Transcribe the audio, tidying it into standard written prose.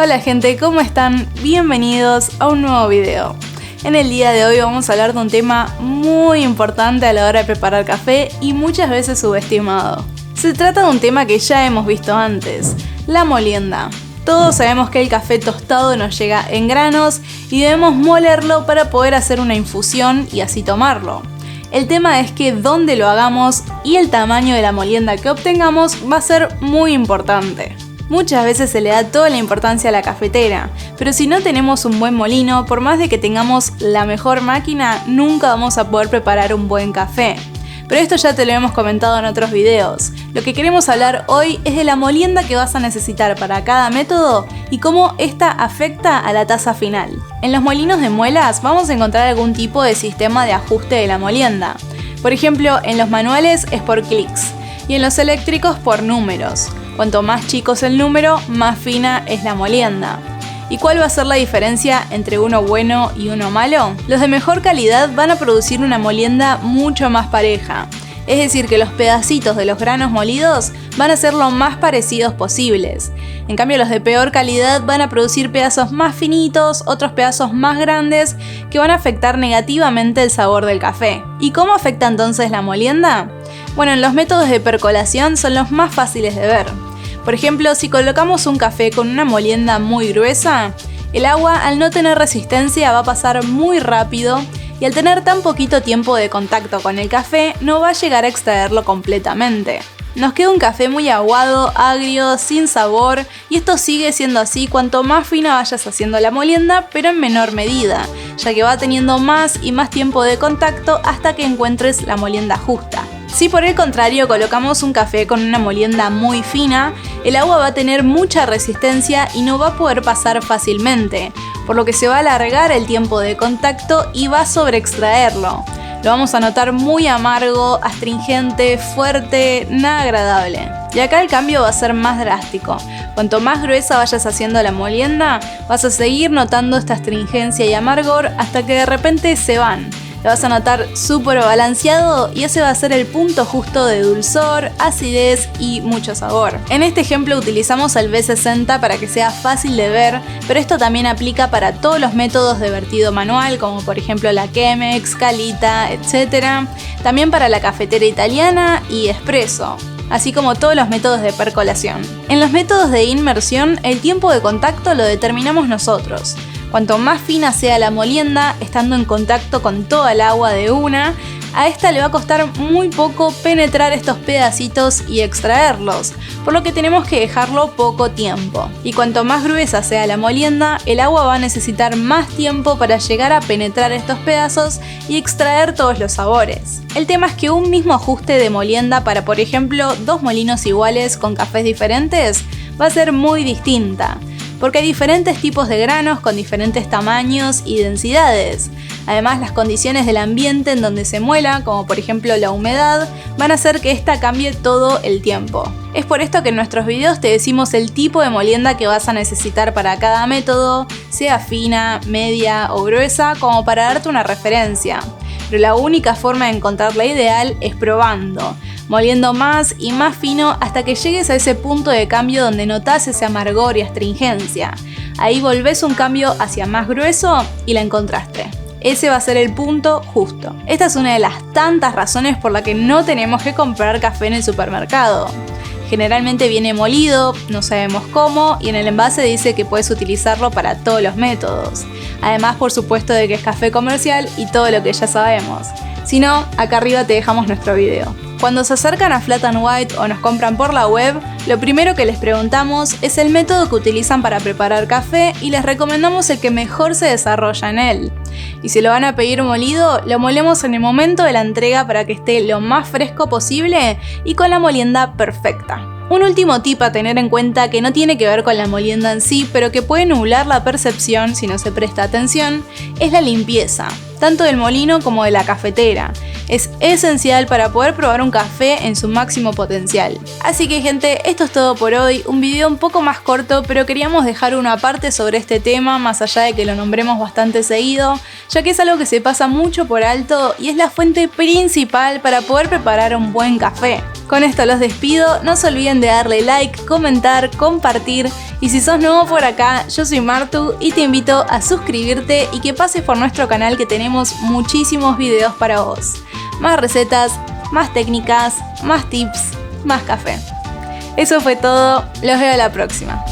Hola gente, ¿cómo están? Bienvenidos a un nuevo video. En el día de hoy vamos a hablar de un tema muy importante a la hora de preparar café y muchas veces subestimado. Se trata de un tema que ya hemos visto antes, la molienda. Todos sabemos que el café tostado nos llega en granos y debemos molerlo para poder hacer una infusión y así tomarlo. El tema es que dónde lo hagamos y el tamaño de la molienda que obtengamos va a ser muy importante. Muchas veces se le da toda la importancia a la cafetera, pero si no tenemos un buen molino, por más de que tengamos la mejor máquina, nunca vamos a poder preparar un buen café. Pero esto ya te lo hemos comentado en otros videos. Lo que queremos hablar hoy es de la molienda que vas a necesitar para cada método y cómo esta afecta a la taza final. En los molinos de muelas vamos a encontrar algún tipo de sistema de ajuste de la molienda. Por ejemplo, en los manuales es por clics y en los eléctricos por números. Cuanto más chico es el número, más fina es la molienda. ¿Y cuál va a ser la diferencia entre uno bueno y uno malo? Los de mejor calidad van a producir una molienda mucho más pareja. Es decir, que los pedacitos de los granos molidos van a ser lo más parecidos posibles. En cambio, los de peor calidad van a producir pedazos más finitos, otros pedazos más grandes, que van a afectar negativamente el sabor del café. ¿Y cómo afecta entonces la molienda? Bueno, los métodos de percolación son los más fáciles de ver. Por ejemplo, si colocamos un café con una molienda muy gruesa, el agua al no tener resistencia va a pasar muy rápido y al tener tan poquito tiempo de contacto con el café no va a llegar a extraerlo completamente. Nos queda un café muy aguado, agrio, sin sabor y esto sigue siendo así cuanto más fina vayas haciendo la molienda, pero en menor medida, ya que va teniendo más y más tiempo de contacto hasta que encuentres la molienda justa. Si por el contrario colocamos un café con una molienda muy fina, el agua va a tener mucha resistencia y no va a poder pasar fácilmente, por lo que se va a alargar el tiempo de contacto y va a sobreextraerlo. Lo vamos a notar muy amargo, astringente, fuerte, nada agradable. Y acá el cambio va a ser más drástico. Cuanto más gruesa vayas haciendo la molienda, vas a seguir notando esta astringencia y amargor hasta que de repente se van. Lo vas a notar súper balanceado y ese va a ser el punto justo de dulzor, acidez y mucho sabor. En este ejemplo utilizamos el V60 para que sea fácil de ver, pero esto también aplica para todos los métodos de vertido manual, como por ejemplo la Chemex, Calita, etc. También para la cafetera italiana y espresso, así como todos los métodos de percolación. En los métodos de inmersión, el tiempo de contacto lo determinamos nosotros. Cuanto más fina sea la molienda, estando en contacto con toda el agua de una, a esta le va a costar muy poco penetrar estos pedacitos y extraerlos, por lo que tenemos que dejarlo poco tiempo. Y cuanto más gruesa sea la molienda, el agua va a necesitar más tiempo para llegar a penetrar estos pedazos y extraer todos los sabores. El tema es que un mismo ajuste de molienda para, por ejemplo, dos molinos iguales con cafés diferentes va a ser muy distinta, porque hay diferentes tipos de granos con diferentes tamaños y densidades. Además, las condiciones del ambiente en donde se muela, como por ejemplo la humedad, van a hacer que esta cambie todo el tiempo. Es por esto que en nuestros videos te decimos el tipo de molienda que vas a necesitar para cada método, sea fina, media o gruesa, como para darte una referencia. Pero la única forma de encontrar la ideal es probando, moliendo más y más fino hasta que llegues a ese punto de cambio donde notas ese amargor y astringencia. Ahí volvés un cambio hacia más grueso y la encontraste. Ese va a ser el punto justo. Esta es una de las tantas razones por la que no tenemos que comprar café en el supermercado. Generalmente viene molido, no sabemos cómo, y en el envase dice que puedes utilizarlo para todos los métodos. Además, por supuesto, de que es café comercial y todo lo que ya sabemos. Si no, acá arriba te dejamos nuestro video. Cuando se acercan a Flat and White o nos compran por la web, lo primero que les preguntamos es el método que utilizan para preparar café y les recomendamos el que mejor se desarrolla en él. Y si lo van a pedir molido, lo molemos en el momento de la entrega para que esté lo más fresco posible y con la molienda perfecta. Un último tip a tener en cuenta que no tiene que ver con la molienda en sí, pero que puede nublar la percepción si no se presta atención, es la limpieza, tanto del molino como de la cafetera. Es esencial para poder probar un café en su máximo potencial. Así que gente, esto es todo por hoy, un video un poco más corto, pero queríamos dejar una parte sobre este tema, más allá de que lo nombremos bastante seguido, ya que es algo que se pasa mucho por alto y es la fuente principal para poder preparar un buen café. Con esto los despido, no se olviden de darle like, comentar, compartir y si sos nuevo por acá, yo soy Martu y te invito a suscribirte y que pases por nuestro canal que tenemos muchísimos videos para vos. Más recetas, más técnicas, más tips, más café. Eso fue todo, los veo la próxima.